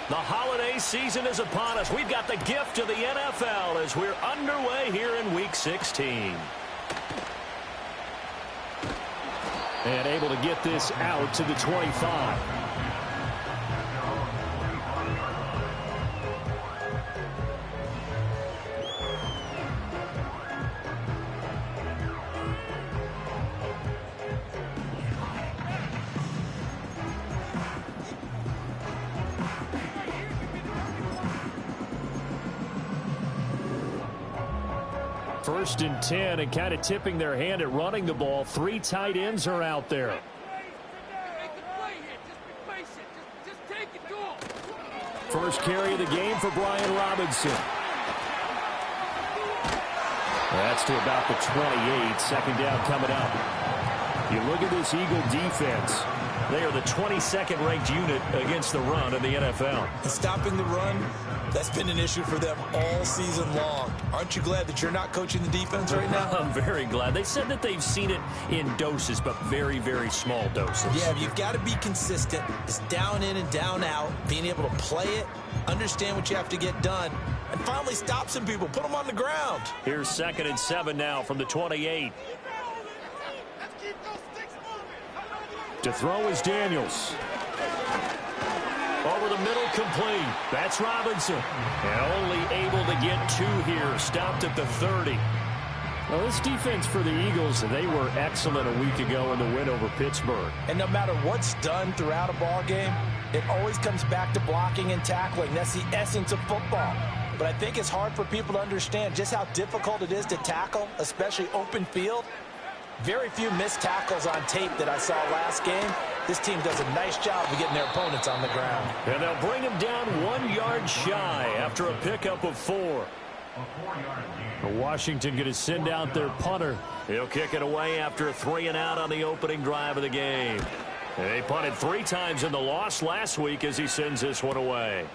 The holiday season is upon us. We've got the gift of the NFL as we're underway here in Week 16. And able to get this out to the 25. First and 10, and kind of tipping their hand at running the ball. 3 tight ends are out there. First carry of the game for Brian Robinson. That's to about the 28. Second down coming up. You look at this Eagle defense. They are the 22nd ranked unit against the run in the NFL. And stopping the run, that's been an issue for them all season long. Aren't you glad that you're not coaching the defense right now? I'm very glad. They said that they've seen it in doses, but very, very small doses. Yeah, you've got to be consistent. It's down in and down out, being able to play it, understand what you have to get done, and finally stop some people, put them on the ground. Here's 2nd and 7 now from the 28. To throw is Daniels. Over the middle, complete. That's Robinson. And only able to get 2 here. Stopped at the 30. Well, this defense for the Eagles, they were excellent a week ago in the win over Pittsburgh. And no matter what's done throughout a ball game, it always comes back to blocking and tackling. That's the essence of football. But I think it's hard for people to understand just how difficult it is to tackle, especially open field. Very few missed tackles on tape that I saw last game. This team does a nice job of getting their opponents on the ground. And they'll bring him down 1 yard shy after a pickup of 4. Washington going to send out their punter. He'll kick it away after a 3 and out on the opening drive of the game. They punted 3 times in the loss last week as he sends this one away.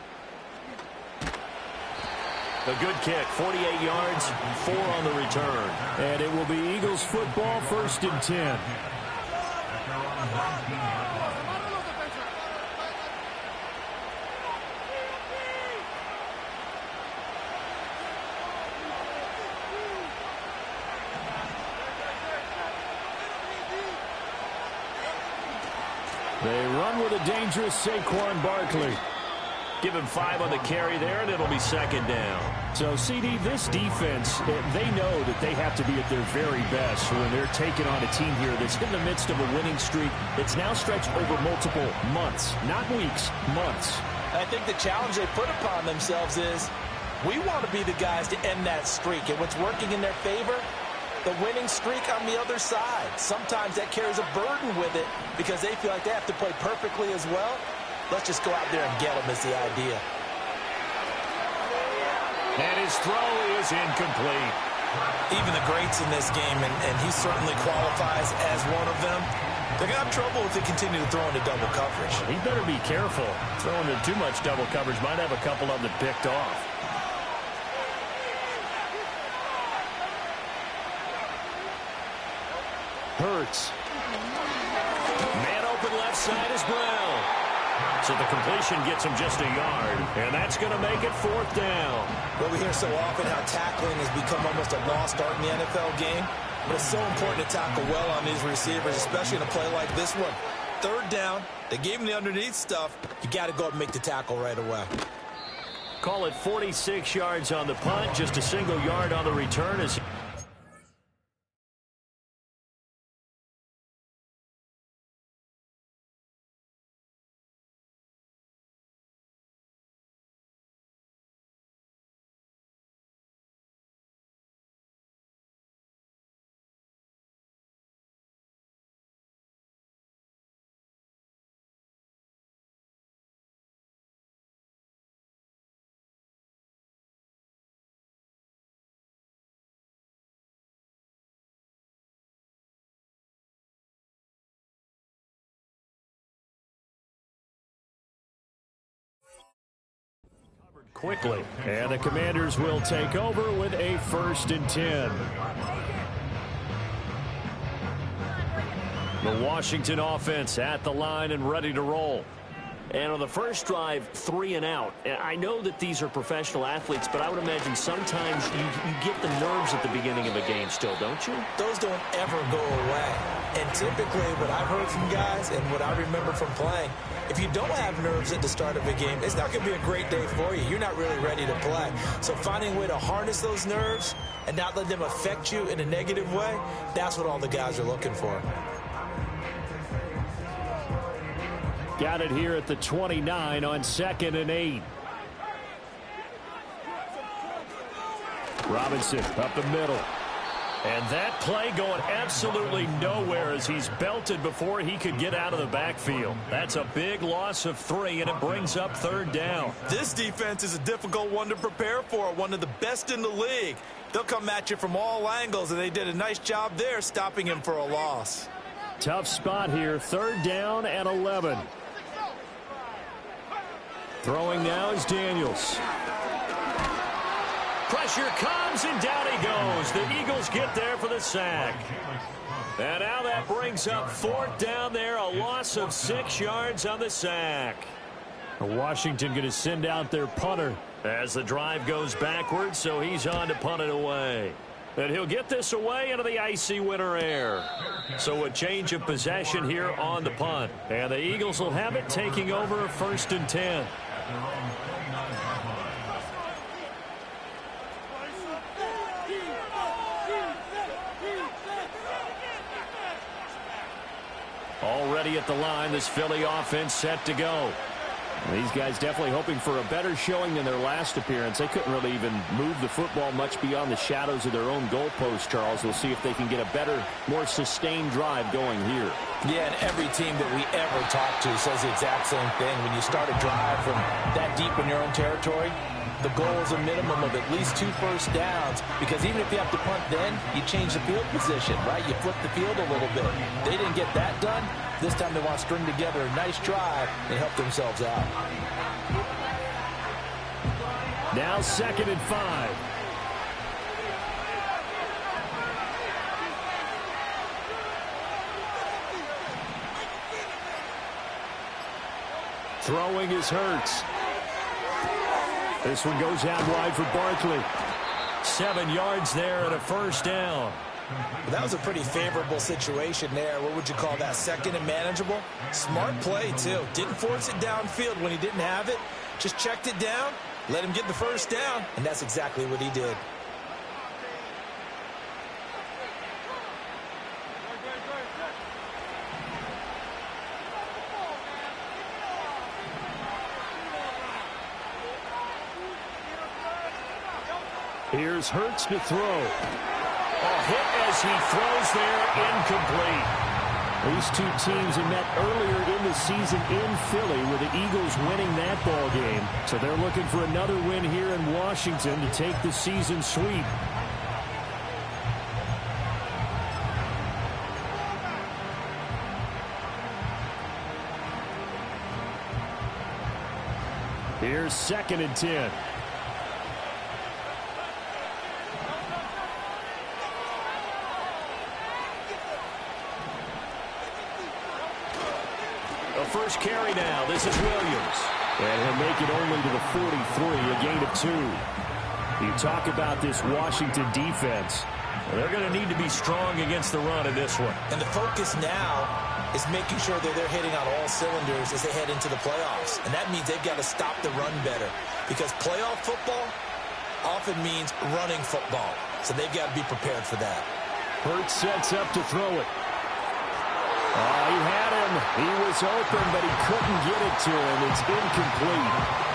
A good kick, 48 yards, 4 on the return. And it will be Eagles football, 1st and 10. They run with a dangerous Saquon Barkley. Give him 5 on the carry there, and it'll be 2nd down. So, CD, this defense, they know that they have to be at their very best when they're taking on a team here that's in the midst of a winning streak. It's now stretched over multiple months, not weeks, months. I think the challenge they put upon themselves is we want to be the guys to end that streak. And what's working in their favor? The winning streak on the other side. Sometimes that carries a burden with it because they feel like they have to play perfectly as well. Let's just go out there and get them is the idea. And his throw is incomplete. Even the greats in this game, and he certainly qualifies as one of them, they're going to have trouble if they continue to throw into double coverage. He better be careful. Throwing into too much double coverage might have a couple of them picked off. Hurts. Man open left side is Brown. So the completion gets him just a yard, and that's going to make it 4th down. Well, we hear so often how tackling has become almost a lost art in the NFL game, but it's so important to tackle well on these receivers, especially in a play like this one. 3rd down, they gave him the underneath stuff. You got to go up and make the tackle right away. Call it 46 yards on the punt, just a single yard on the return as quickly. And the Commanders will take over with a 1st and 10. The Washington offense at the line and ready to roll. And on the first drive, 3 and out. I know that these are professional athletes, but I would imagine sometimes you get the nerves at the beginning of a game still, don't you? Those don't ever go away. And typically what I've heard from guys and what I remember from playing, if you don't have nerves at the start of a game, it's not going to be a great day for you. You're not really ready to play. So finding a way to harness those nerves and not let them affect you in a negative way, that's what all the guys are looking for. Got it here at the 29 on 2nd and 8. Robinson up the middle. And that play going absolutely nowhere as he's belted before he could get out of the backfield. That's a big loss of 3, and it brings up 3rd down. This defense is a difficult one to prepare for, one of the best in the league. They'll come at you from all angles, and they did a nice job there stopping him for a loss. Tough spot here, 3rd down and 11. Throwing now is Daniels. Pressure comes, and down he goes. The Eagles get there for the sack. And now that brings up 4th down there, a loss of 6 yards on the sack. Washington going to send out their punter as the drive goes backwards, so he's on to punt it away. And he'll get this away into the icy winter air. So a change of possession here on the punt. And the Eagles will have it, taking over 1st and 10. Already at the line, this Philly offense set to go. These guys definitely hoping for a better showing than their last appearance. They couldn't really even move the football much beyond the shadows of their own goalpost, Charles. We'll see if they can get a better, more sustained drive going here. Yeah, and every team that we ever talk to says the exact same thing. When you start a drive from that deep in your own territory, the goal is a minimum of at least 2 first downs, because even if you have to punt then, you change the field position, right? You flip the field a little bit. They didn't get that done. This time they want to string together a nice drive and help themselves out. Now 2nd and 5. Throwing is Hurts. This one goes out wide for Barkley. 7 yards there and a 1st down. That was a pretty favorable situation there. What would you call that? 2nd and manageable? Smart play, too. Didn't force it downfield when he didn't have it. Just checked it down, let him get the 1st down, and that's exactly what he did. Here's Hurts to throw. A hit as he throws there, incomplete. These two teams have met earlier in the season in Philly with the Eagles winning that ball game. So they're looking for another win here in Washington to take the season sweep. Here's 2nd and 10. First carry now. This is Williams. And he'll make it only to the 43, a gain of 2. You talk about this Washington defense. They're going to need to be strong against the run in this one. And the focus now is making sure that they're hitting on all cylinders as they head into the playoffs. And that means they've got to stop the run better, because playoff football often means running football. So they've got to be prepared for that. Hurts sets up to throw it. He had him. He was open, but he couldn't get it to him. It's incomplete.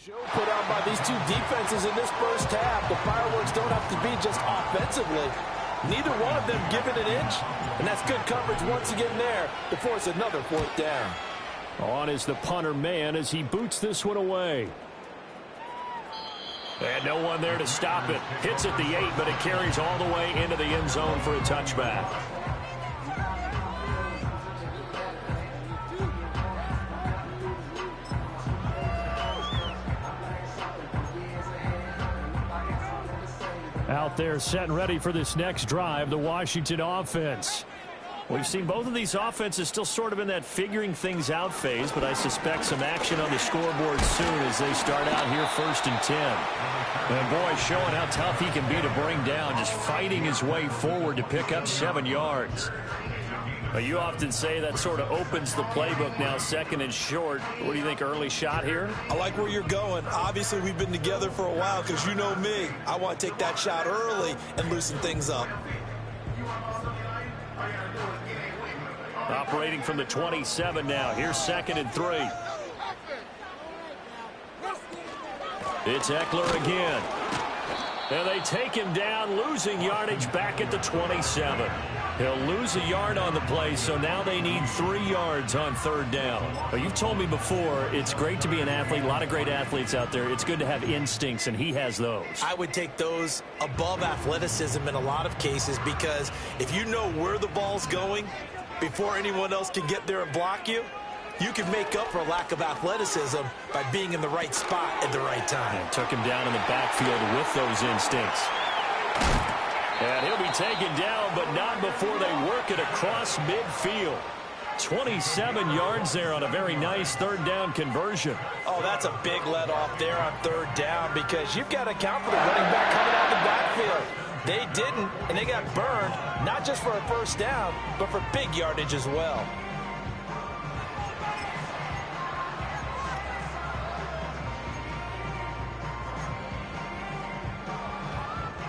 Show put out by these two defenses in this first half. The fireworks don't have to be just offensively. Neither one of them giving an inch, and that's good coverage once again there to force another fourth down. On is the punter man as he boots this one away. And no one there to stop it. Hits at the 8, but it carries all the way into the end zone for a touchback. Out there set and ready for this next drive, the Washington offense. We've seen both of these offenses still sort of in that figuring things out phase, but I suspect some action on the scoreboard soon as they start out here 1st and 10. And boy, showing how tough he can be to bring down, just fighting his way forward to pick up 7 yards. But you often say that sort of opens the playbook now, 2nd and short. What do you think, early shot here? I like where you're going. Obviously, we've been together for a while because you know me. I want to take that shot early and loosen things up. Operating from the 27 now. Here's 2nd and 3. It's Eckler again. And they take him down, losing yardage back at the 27. He'll lose a yard on the play, so now they need 3 yards on 3rd down. But you've told me before, it's great to be an athlete. A lot of great athletes out there. It's good to have instincts, and he has those. I would take those above athleticism in a lot of cases because if you know where the ball's going before anyone else can get there and block you, you can make up for a lack of athleticism by being in the right spot at the right time. And took him down in the backfield with those instincts. And he'll be taken down, but not before they work it across midfield. 27 yards there on a very nice 3rd down conversion. Oh, that's a big let off there on 3rd down because you've got to account for the running back coming out of the backfield. They didn't, and they got burned, not just for a 1st down, but for big yardage as well.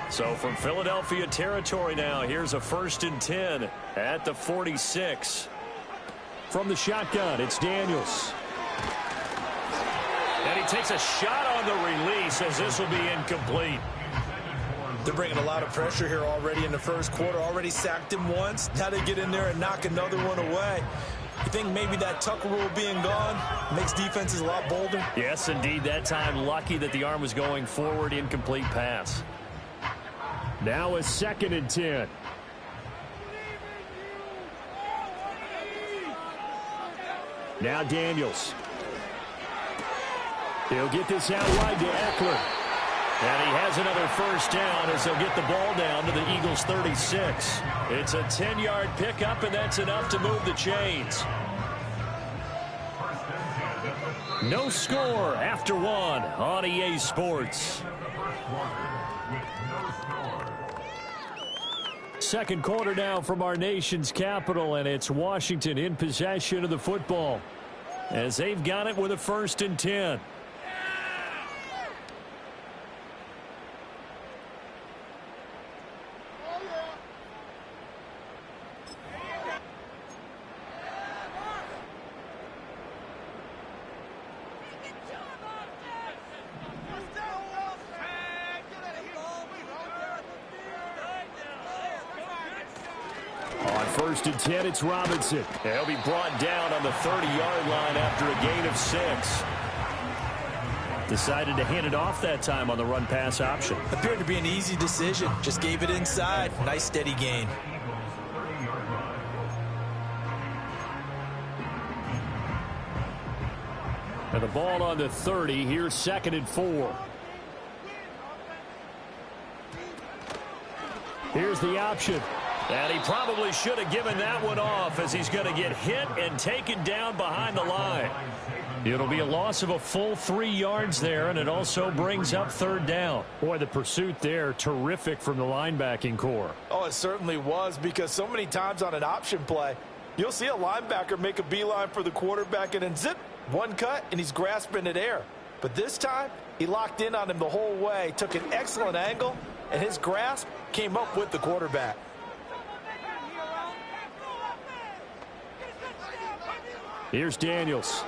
So from Philadelphia territory now, here's a 1st and 10 at the 46. From the shotgun, it's Daniels. And he takes a shot on the release as this will be incomplete. They're bringing a lot of pressure here already in the 1st quarter. Already sacked him once. Now they get in there and knock another one away. You think maybe that Tucker rule being gone makes defenses a lot bolder? Yes, indeed. That time lucky that the arm was going forward, incomplete pass. Now a 2nd and 10. Now Daniels. He'll get this out wide to Eckler. And he has another 1st down as they'll get the ball down to the Eagles' 36. It's a 10-yard pickup, and that's enough to move the chains. No score after 1 on EA Sports. 2nd quarter now from our nation's capital, and it's Washington in possession of the football as they've got it with a 1st and 10. On 1st and 10, it's Robinson. He'll be brought down on the 30-yard line after a gain of 6. Decided to hand it off that time on the run-pass option. Appeared to be an easy decision. Just gave it inside. Nice, steady gain. And the ball on the 30. Here's 2nd and 4. Here's the option. And he probably should have given that one off as he's going to get hit and taken down behind the line. It'll be a loss of a full 3 yards there, and it also brings up 3rd down. Boy, the pursuit there, terrific from the linebacking core. Oh, it certainly was, because so many times on an option play, you'll see a linebacker make a beeline for the quarterback and then zip, one cut, and he's grasping at air. But this time, he locked in on him the whole way, took an excellent angle, and his grasp came up with the quarterback. Here's Daniels.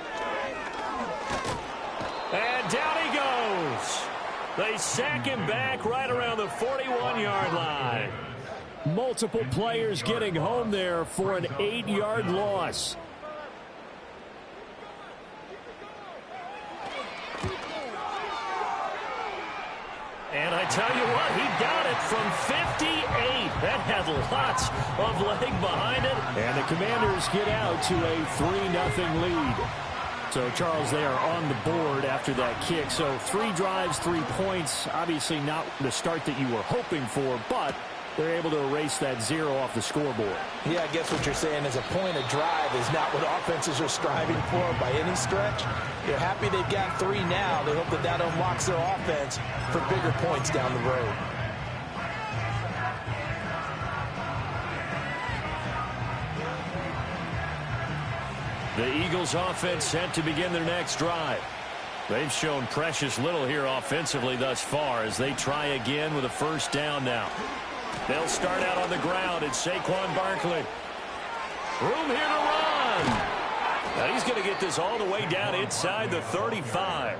And down he Eagles. They sack him back right around the 41-yard line. Multiple players getting home there for an 8-yard loss. And I tell you what, he got it from 58. That had lots of leg behind it. And the Commanders get out to a 3-0 lead. So, Charles, they are on the board after that kick. So 3 drives, 3 points. Obviously not the start that you were hoping for, but they're able to erase that 0 off the scoreboard. Yeah, I guess what you're saying is a point of drive is not what offenses are striving for by any stretch. They're happy they've got 3 now. They hope that that unlocks their offense for bigger points down the road. The Eagles offense set to begin their next drive. They've shown precious little here offensively thus far as they try again with a first down now. They'll start out on the ground. It's Saquon Barkley. Room here to run. Now he's going to get this all the way down inside the 35.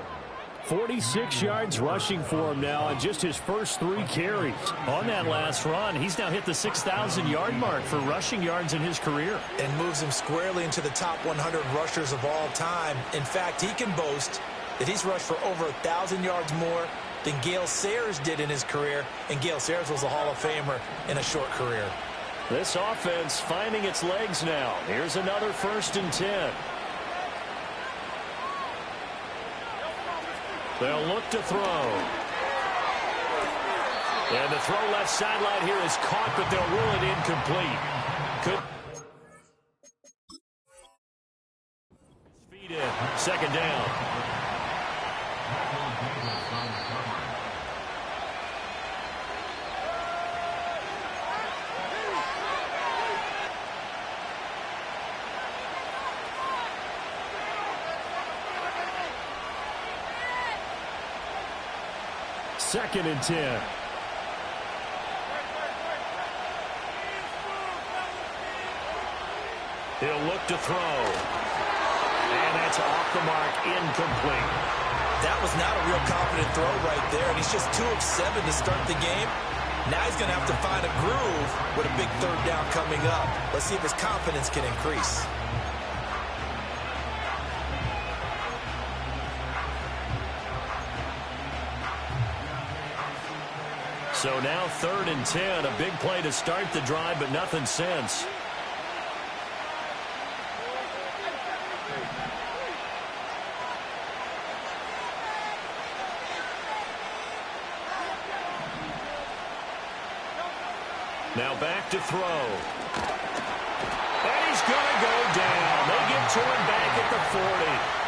46 yards rushing for him now on just his first 3 carries. On that last run, he's now hit the 6,000-yard mark for rushing yards in his career. And moves him squarely into the top 100 rushers of all time. In fact, he can boast that he's rushed for over 1,000 yards more than Gale Sayers did in his career. And Gale Sayers was a Hall of Famer in a short career. This offense finding its legs now. Here's another 1st and 10. They'll look to throw. And the throw left sideline here is caught, but they'll rule it incomplete. Speed in. 2nd down. Second and 10. He'll look to throw. And that's off the mark, incomplete. That was not a real confident throw right there, and he's just 2 of 7 to start the game. Now he's going to have to find a groove with a big 3rd down coming up. Let's see if his confidence can increase. So now 3rd and 10, a big play to start the drive, but nothing since. Now back to throw. And he's going to go down. They get to him back at the 40.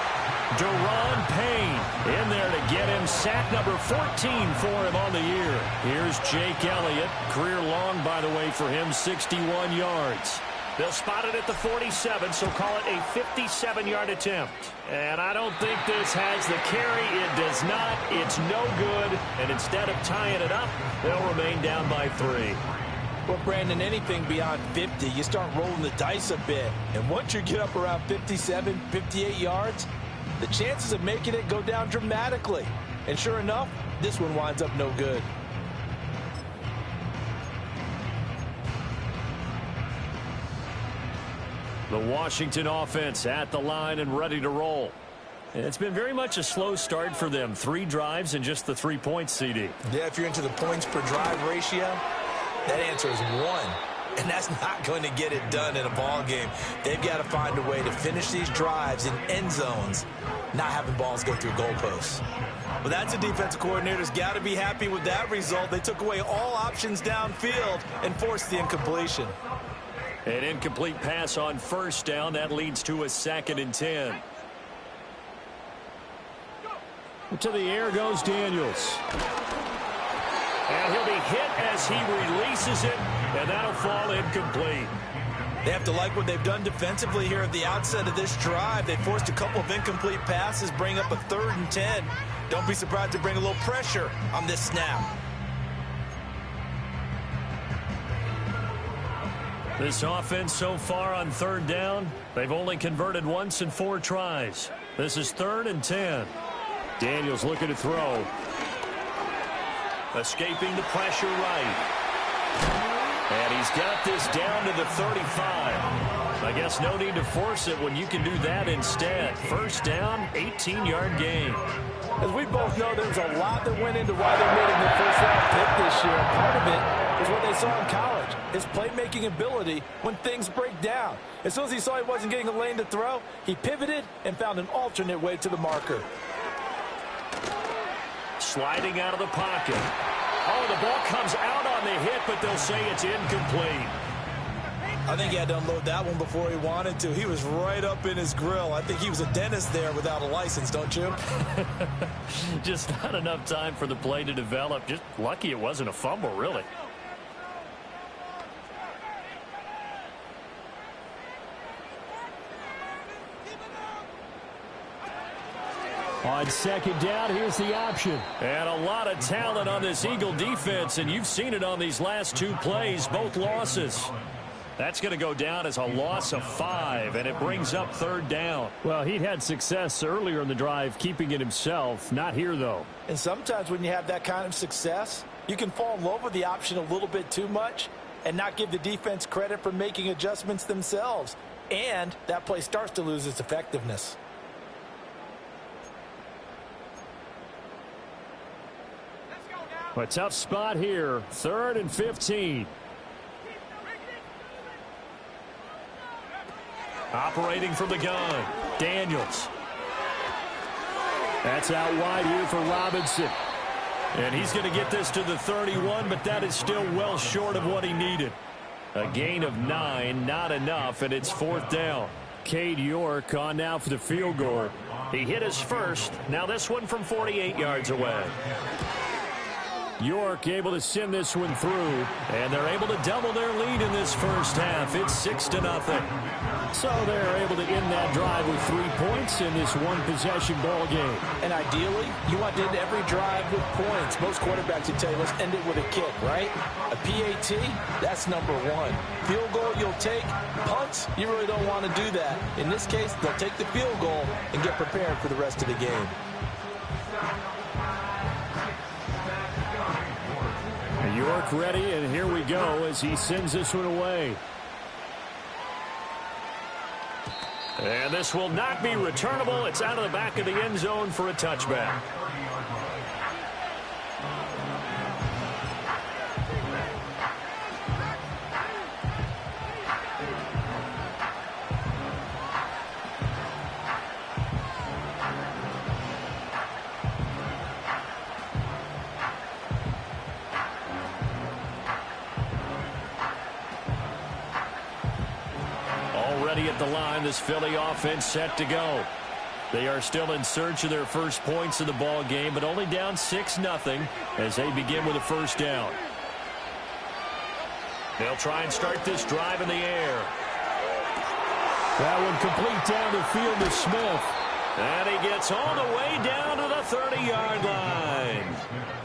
Deron Payne in there to get him sack number 14 for him on the year. Here's Jake Elliott. Career long, by the way, for him, 61 yards. They'll spot it at the 47, so call it a 57-yard attempt. And I don't think this has the carry. It does not. It's no good. And instead of tying it up, they'll remain down by 3. Well, Brandon, anything beyond 50, you start rolling the dice a bit. And once you get up around 57, 58 yards, the chances of making it go down dramatically. And sure enough, this one winds up no good. The Washington offense at the line and ready to roll. It's been very much a slow start for them. 3 drives and just the 3 points, CD. Yeah, if you're into the points per drive ratio, that answer is 1. And that's not going to get it done in a ball game. They've got to find a way to finish these drives in end zones, not having balls go through goalposts. Well, that's a defensive coordinator's got to be happy with that result. They took away all options downfield and forced the incompletion. An incomplete pass on 1st down. That leads to a 2nd and 10. To the air goes Daniels. And he'll be hit as he releases it, and that'll fall incomplete. They have to like what they've done defensively here at the outset of this drive. They forced a couple of incomplete passes, bring up a 3rd and 10. Don't be surprised to bring a little pressure on this snap. This offense so far on 3rd down, they've only converted once in 4 tries. This is 3rd and 10. Daniels looking to throw. Escaping the pressure right. And he's got this down to the 35. I guess no need to force it when you can do that instead. First down, 18-yard gain. As we both know, there's a lot that went into why they made him the first-round pick this year. Part of it is what they saw in college, his playmaking ability when things break down. As soon as he saw he wasn't getting a lane to throw, he pivoted and found an alternate way to the marker. Sliding out of the pocket. Oh, the ball comes out on the hit, but they'll say it's incomplete. I think he had to unload that one before he wanted to. He was right up in his grill. I think he was a dentist there without a license, don't you? Just not enough time for the play to develop. Just lucky it wasn't a fumble, really. On second down, here's the option. And a lot of talent on this Eagle defense, and you've seen it on these last two plays, both losses. That's going to go down as a loss of 5, and it brings up third down. Well, he'd had success earlier in the drive keeping it himself. Not here, though. And sometimes when you have that kind of success, you can fall in love with the option a little bit too much and not give the defense credit for making adjustments themselves. And that play starts to lose its effectiveness. A tough spot here. 3rd and 15. Operating from the gun, Daniels. That's out wide here for Robinson. And he's going to get this to the 31, but that is still well short of what he needed. A gain of 9, not enough, and it's 4th down. Cade York on now for the field goal. He hit his first. Now this one from 48 yards away. York able to send this one through. And they're able to double their lead in this first half. It's 6-0. So they're able to end that drive with 3 points in this one-possession ball game. And ideally, you want to end every drive with points. Most quarterbacks would tell you, let's end it with a kick, right? A PAT, that's number 1. Field goal you'll take. Punts, you really don't want to do that. In this case, they'll take the field goal and get prepared for the rest of the game. York ready, and here we go as he sends this one away. And this will not be returnable. It's out of the back of the end zone for a touchback. At the line, this Philly offense set to go. They are still in search of their first points of the ball game, but only down 6-0 as they begin with a first down. They'll try and start this drive in the air. That one complete down the field to Smith. And he gets all the way down to the 30-yard line.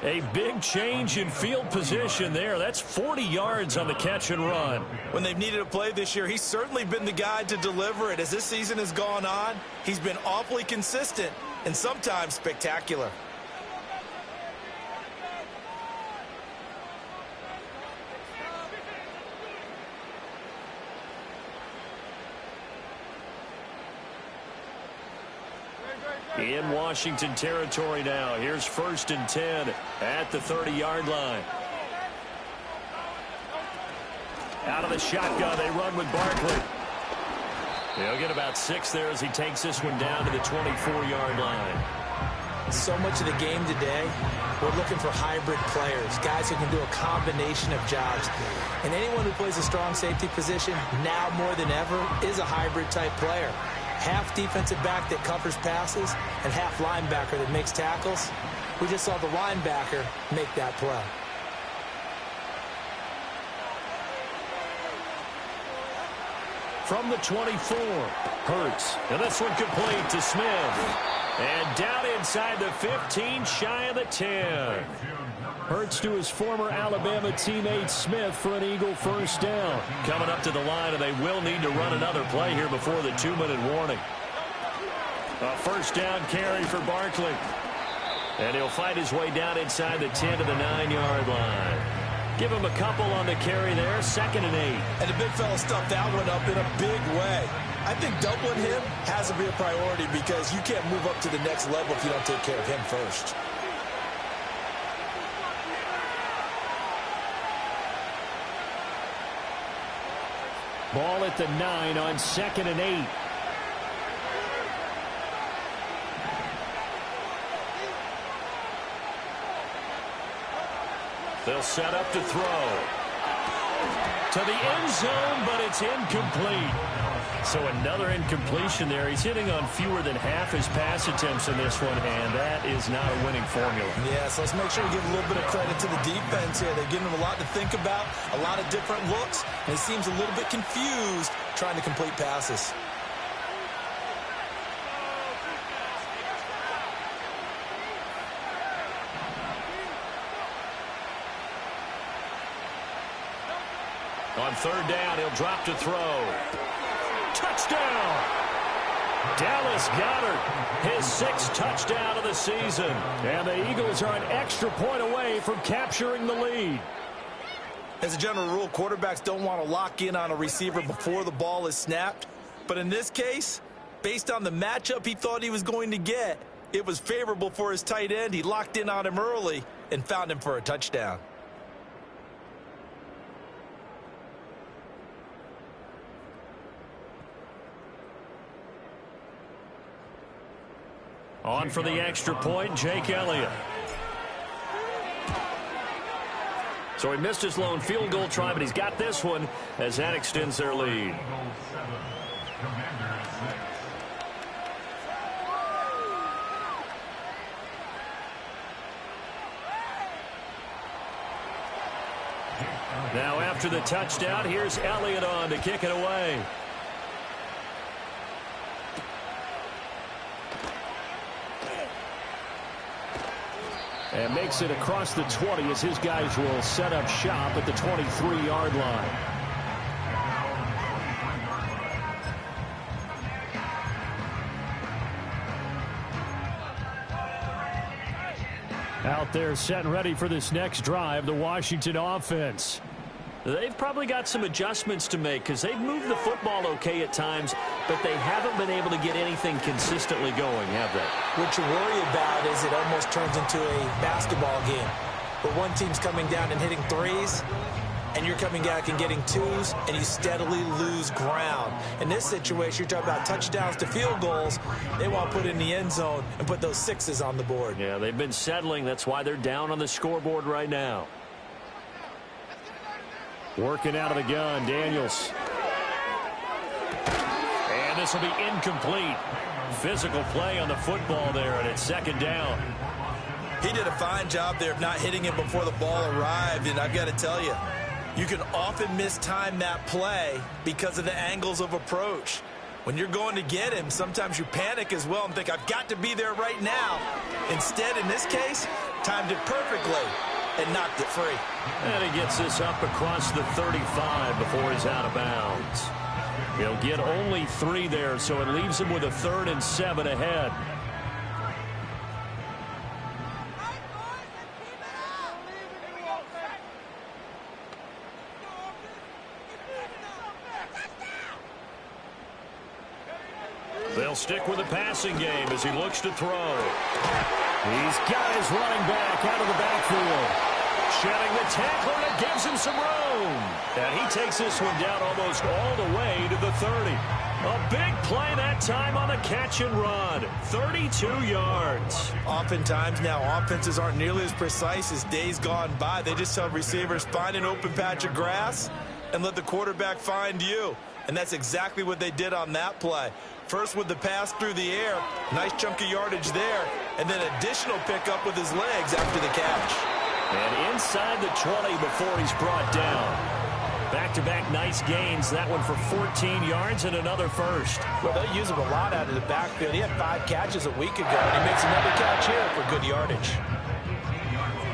A big change in field position there. That's 40 yards on the catch and run. When they've needed a play this year, he's certainly been the guy to deliver it. As this season has gone on, he's been awfully consistent and sometimes spectacular. In Washington territory now. Here's 1st and 10 at the 30-yard line. Out of the shotgun, they run with Barkley. They'll get about 6 there as he takes this one down to the 24-yard line. So much of the game today, we're looking for hybrid players, guys who can do a combination of jobs. And anyone who plays a strong safety position, now more than ever, is a hybrid-type player. Half defensive back that covers passes and half linebacker that makes tackles. We just saw the linebacker make that play. From the 24, Hurts. And this one complete to Smith. And down inside the 15, shy of the 10. Hurts to his former Alabama teammate Smith for an Eagle first down. Coming up to the line, and they will need to run another play here before the 2-minute warning. A first down carry for Barkley. And he'll fight his way down inside the 10 to the 9-yard line. Give him a couple on the carry there, 2nd and 8. And the big fella stuffed that one up in a big way. I think doubling him has to be a priority because you can't move up to the next level if you don't take care of him first. Ball at the 9 on 2nd and 8. They'll set up to throw. To the end zone, but it's incomplete. So another incompletion there. He's hitting on fewer than half his pass attempts in this one, and that is not a winning formula. Yeah, so let's make sure we give a little bit of credit to the defense here. They've given him a lot to think about, a lot of different looks, and he seems a little bit confused trying to complete passes. On 3rd down, he'll drop to throw. Touchdown! Dallas Goedert, his 6th touchdown of the season. And the Eagles are an extra point away from capturing the lead. As a general rule, quarterbacks don't want to lock in on a receiver before the ball is snapped. But in this case, based on the matchup he thought he was going to get, it was favorable for his tight end. He locked in on him early and found him for a touchdown. On for the extra point, Jake Elliott. So he missed his lone field goal try, but he's got this one as that extends their lead. Now after the touchdown, here's Elliott on to kick it away. And makes it across the 20 as his guys will set up shop at the 23-yard line. Out there set and ready for this next drive, the Washington offense. They've probably got some adjustments to make because they've moved the football okay at times, but they haven't been able to get anything consistently going, have they? What you worry about is it almost turns into a basketball game where one team's coming down and hitting threes, and you're coming back and getting twos, and you steadily lose ground. In this situation, you're talking about touchdowns to field goals. They want to put in the end zone and put those 6s on the board. Yeah, they've been settling. That's why they're down on the scoreboard right now. Working out of the gun, Daniels. And this will be incomplete. Physical play on the football there, and it's 2nd down. He did a fine job there of not hitting him before the ball arrived, and I've got to tell you, you can often mistime that play because of the angles of approach. When you're going to get him, sometimes you panic as well and think, I've got to be there right now. Instead, in this case, timed it perfectly and knocked it free. And he gets this up across the 35 before he's out of bounds. He'll get only 3 there, so it leaves him with a 3rd and 7 ahead. They'll stick with the passing game as he looks to throw. He's got his running back out of the backfield. Shedding the tackler that gives him some room. And he takes this one down almost all the way to the 30. A big play that time on the catch and run. 32 yards. Oftentimes now offenses aren't nearly as precise as days gone by. They just tell receivers, find an open patch of grass and let the quarterback find you. And that's exactly what they did on that play. First with the pass through the air, nice chunk of yardage there, and then additional pickup with his legs after the catch. And inside the 20 before he's brought down. Back-to-back nice gains. That one for 14 yards and another first. Well, they'll use him a lot out of the backfield. He had 5 catches a week ago, and he makes another catch here for good yardage.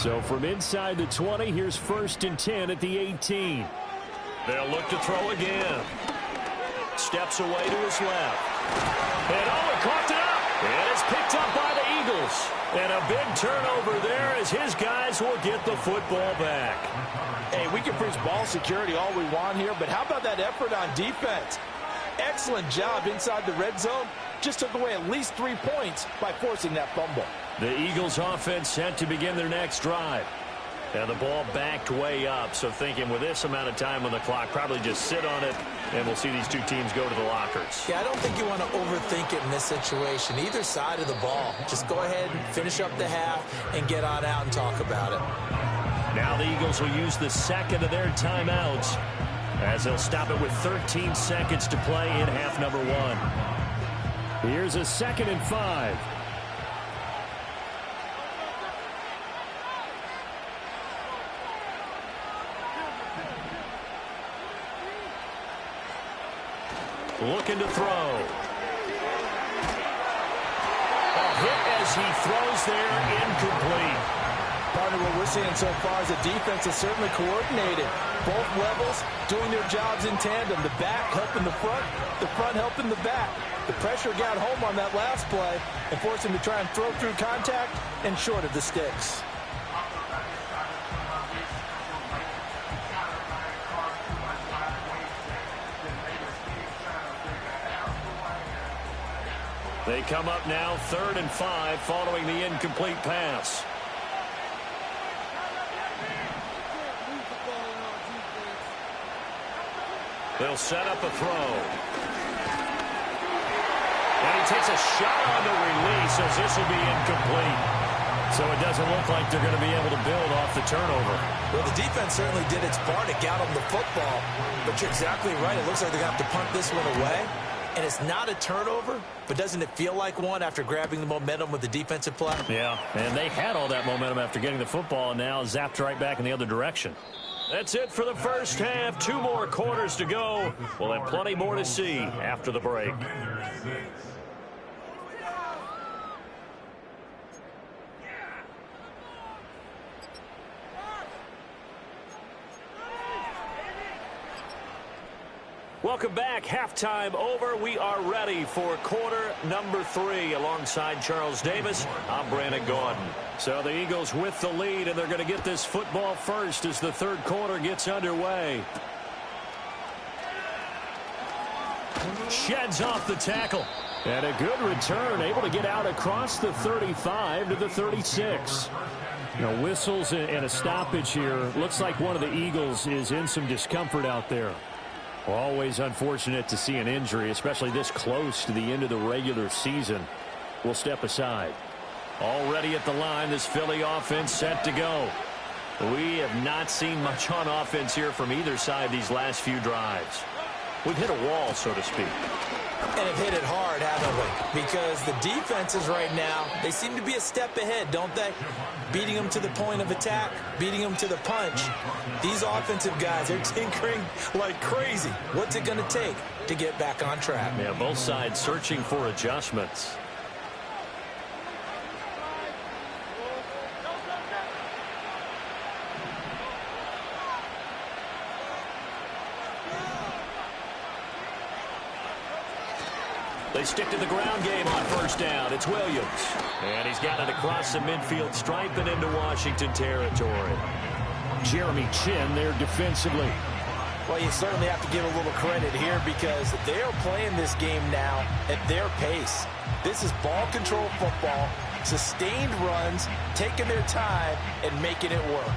So from inside the 20, here's 1st and 10 at the 18. They'll look to throw again. Steps away to his left. And he coughed it up. And it's picked up by the Eagles. And a big turnover there as his guys will get the football back. Hey, we can preach ball security all we want here, but how about that effort on defense? Excellent job inside the red zone. Just took away at least 3 points by forcing that fumble. The Eagles offense set to begin their next drive. And the ball backed way up, so thinking with this amount of time on the clock, probably just sit on it, and we'll see these two teams go to the lockers. Yeah, I don't think you want to overthink it in this situation. Either side of the ball. Just go ahead and finish up the half and get on out and talk about it. Now the Eagles will use the second of their timeouts as they'll stop it with 13 seconds to play in half number 1. Here's a 2nd and 5. Looking to throw. A hit as he throws there, incomplete. Partner, what we're seeing so far is the defense is certainly coordinated. Both levels doing their jobs in tandem. The back helping the front helping the back. The pressure got home on that last play and forced him to try and throw through contact and short of the sticks. They come up now 3rd and 5 following the incomplete pass. They'll set up a throw. And he takes a shot on the release as this will be incomplete. So it doesn't look like they're going to be able to build off the turnover. Well, the defense certainly did its part to get them the football. But you're exactly right. It looks like they're going to have to punt this one away. And it's not a turnover, but doesn't it feel like one after grabbing the momentum with the defensive play? Yeah, and they had all that momentum after getting the football and now zapped right back in the other direction. That's it for the first half. 2 more quarters to go. We'll have plenty more to see after the break. Welcome back. Halftime over. We are ready for quarter number 3. Alongside Charles Davis, I'm Brandon Gordon. So the Eagles with the lead, and they're going to get this football first as the third quarter gets underway. Sheds off the tackle. And a good return, able to get out across the 35 to the 36. You know, whistles and a stoppage here. Looks like one of the Eagles is in some discomfort out there. Always unfortunate to see an injury, especially this close to the end of the regular season. We'll step aside. Already at the line, this Philly offense set to go. We have not seen much on offense here from either side these last few drives. We've hit a wall, so to speak. And have hit it hard, haven't we? Because the defenses right now, they seem to be a step ahead, don't they? Beating them to the point of attack, beating them to the punch. These offensive guys, they're tinkering like crazy. What's it going to take to get back on track? Yeah, both sides searching for adjustments. They stick to the ground game on first down. It's Williams. And he's got it across the midfield stripe and into Washington territory. Jeremy Chin there defensively. Well, you certainly have to give a little credit here because they are playing this game now at their pace. This is ball control football, sustained runs, taking their time, and making it work.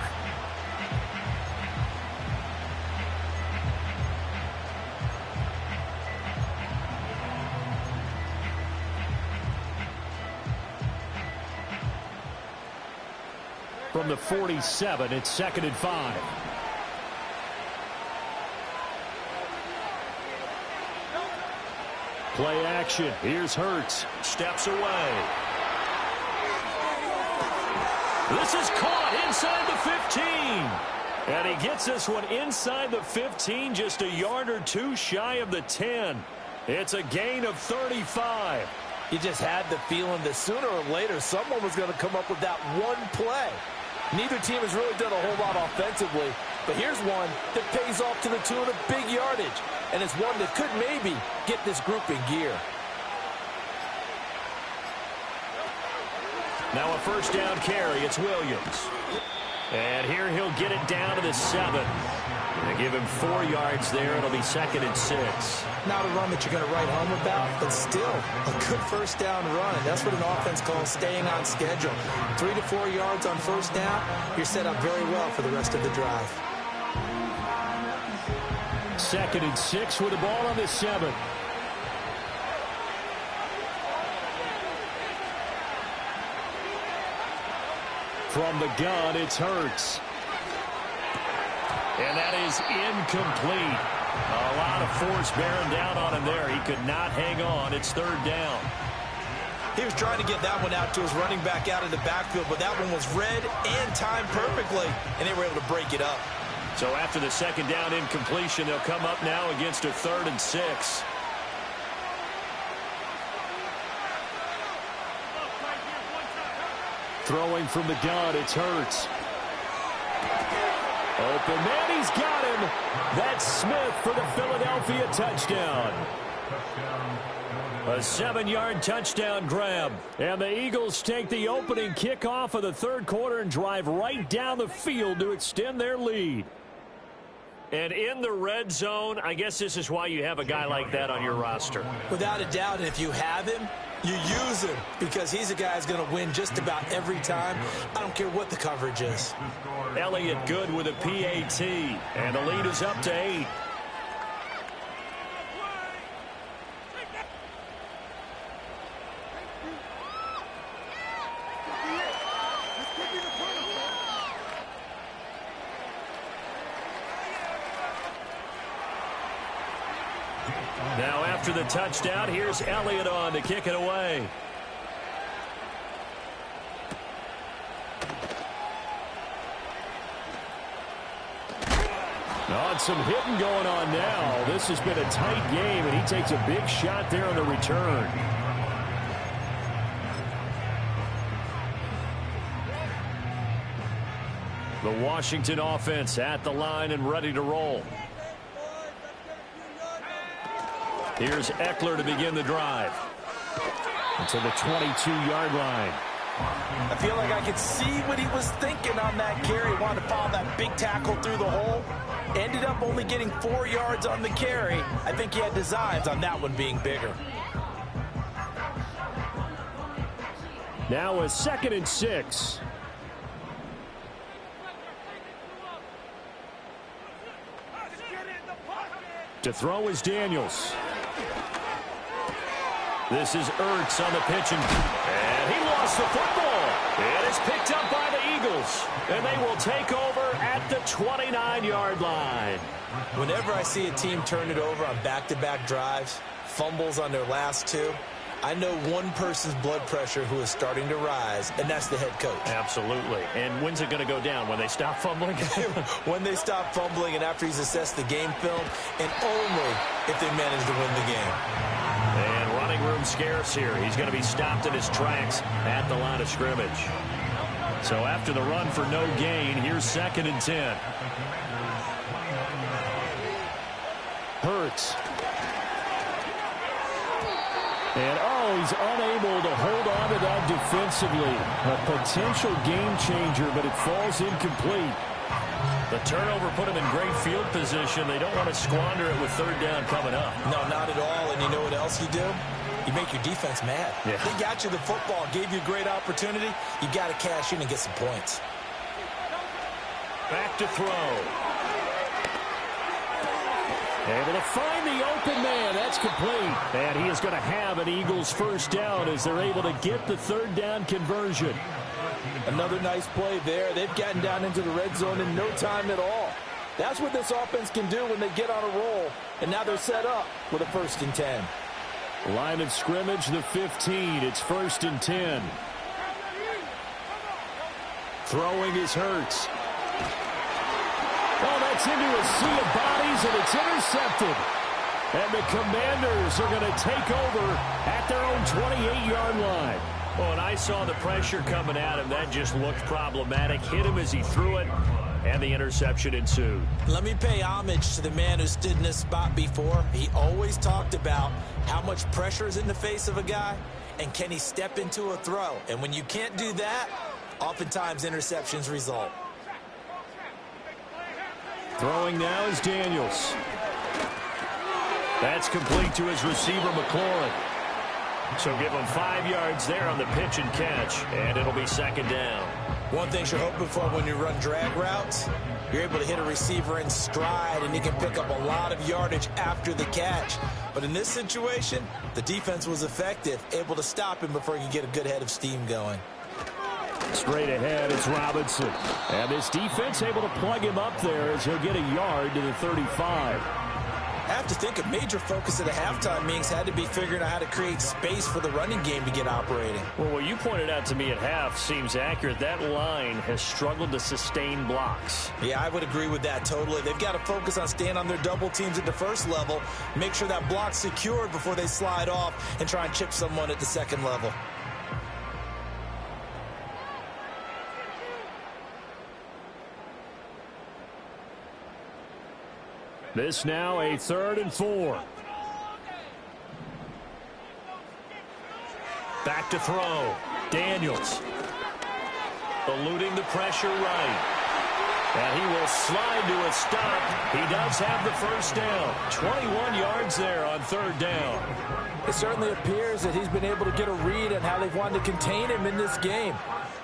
From the 47, it's 2nd and 5. Play action. Here's Hurts. Steps away. This is caught inside the 15. And he gets this one inside the 15, just a yard or two shy of the 10. It's a gain of 35. You just had the feeling that sooner or later someone was going to come up with that one play. Neither team has really done a whole lot offensively, but here's one that pays off to the tune of big yardage, and it's one that could maybe get this group in gear. Now a first down carry. It's Williams. And here he'll get it down to the 7. They give him 4 yards there. It'll be 2nd and 6. Not a run that you're going to write home about, but still a good first down run. That's what an offense calls staying on schedule. 3 to 4 yards on first down, you're set up very well for the rest of the drive. 2nd and 6 with the ball on the 7. From the gun, it's Hurts. And that is incomplete. A lot of force bearing down on him there. He could not hang on. It's 3rd down. He was trying to get that one out to his running back out of the backfield, but that one was read and timed perfectly, and they were able to break it up. So after the 2nd down incompletion, they'll come up now against a 3rd and 6. Throwing from the gun, it's Hurts. Open man, he's got him. That's Smith for the Philadelphia touchdown. A 7-yard touchdown grab. And the Eagles take the opening kickoff of the 3rd quarter and drive right down the field to extend their lead. And in the red zone, I guess this is why you have a guy like that on your roster. Without a doubt, and if you have him, you use him because he's a guy who's going to win just about every time. I don't care what the coverage is. Elliott good with a PAT, and the lead is up to 8. Now after the touchdown, here's Elliott on to kick it away. On some hitting going on now. This has been a tight game, and he takes a big shot there on the return. The Washington offense at the line and ready to roll. Here's Eckler to begin the drive. To the 22-yard line. I feel like I could see what he was thinking on that carry. He wanted to follow that big tackle through the hole. Ended up only getting 4 yards on the carry. I think he had designs on that one being bigger. Now a 2nd and 6. To throw is Daniels. This is Ertz on the pitch, and he lost the football. It is picked up by the Eagles, and they will take over at the 29-yard line. Whenever I see a team turn it over on back-to-back drives, fumbles on their last 2, I know one person's blood pressure who is starting to rise, and that's the head coach. Absolutely. And when's it going to go down? When they stop fumbling? When they stop fumbling and after he's assessed the game film, and only if they manage to win the game. And running room scarce here. He's going to be stopped in his tracks at the line of scrimmage. So after the run for no gain, here's 2nd and 10. Hurts. And, he's unable to hold on to that defensively. A potential game changer, but it falls incomplete. The turnover put him in great field position. They don't want to squander it with 3rd down coming up. No, not at all. And you know what else you do? You make your defense mad. Yeah. They got you the football, gave you a great opportunity. You got to cash in and get some points. Back to throw. Able to find the open man. That's complete. And he is going to have an Eagles first down as they're able to get the 3rd down conversion. Another nice play there. They've gotten down into the red zone in no time at all. That's what this offense can do when they get on a roll. And now they're set up with a 1st and 10. Line of scrimmage, the 15. It's 1st and 10. Throwing is Hurts. Oh, that's into a sea of bodies, and it's intercepted. And the Commanders are going to take over at their own 28-yard line. Oh, and I saw the pressure coming at him. That just looked problematic. Hit him as he threw it, and the interception ensued. Let me pay homage to the man who stood in this spot before. He always talked about how much pressure is in the face of a guy, and can he step into a throw? And when you can't do that, oftentimes interceptions result. Throwing now is Daniels. That's complete to his receiver, McLaurin. So give him 5 yards there on the pitch and catch, and it'll be second down. One thing you're hoping for when you run drag routes, you're able to hit a receiver in stride, and he can pick up a lot of yardage after the catch. But in this situation, the defense was effective, able to stop him before he could get a good head of steam going. Straight ahead, it's Robinson. And this defense able to plug him up there as he'll get a yard to the 35. I have to think a major focus at the halftime meetings had to be figuring out how to create space for the running game to get operating. Well, what you pointed out to me at half seems accurate. That line has struggled to sustain blocks. Yeah, I would agree with that totally. They've got to focus on staying on their double teams at the first level, make sure that block's secured before they slide off and try and chip someone at the second level. This now a 3rd and 4. Back to throw. Daniels. Eluding the pressure right. And he will slide to a stop. He does have the first down. 21 yards there on 3rd down. It certainly appears that he's been able to get a read on how they've wanted to contain him in this game.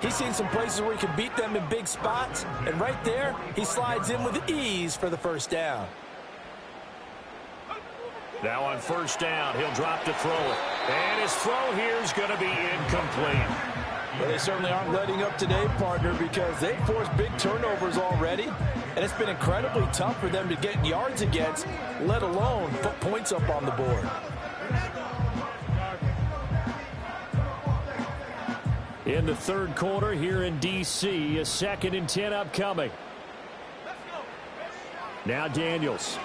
He's seen some places where he can beat them in big spots, and right there, he slides in with ease for the first down. Now on 1st down, he'll drop to throw it. And his throw here is going to be incomplete. Well, they certainly aren't letting up today, partner, because they've forced big turnovers already, and it's been incredibly tough for them to get yards against, let alone put points up on the board. In the 3rd quarter here in D.C., a 2nd and 10 upcoming. Now Daniels.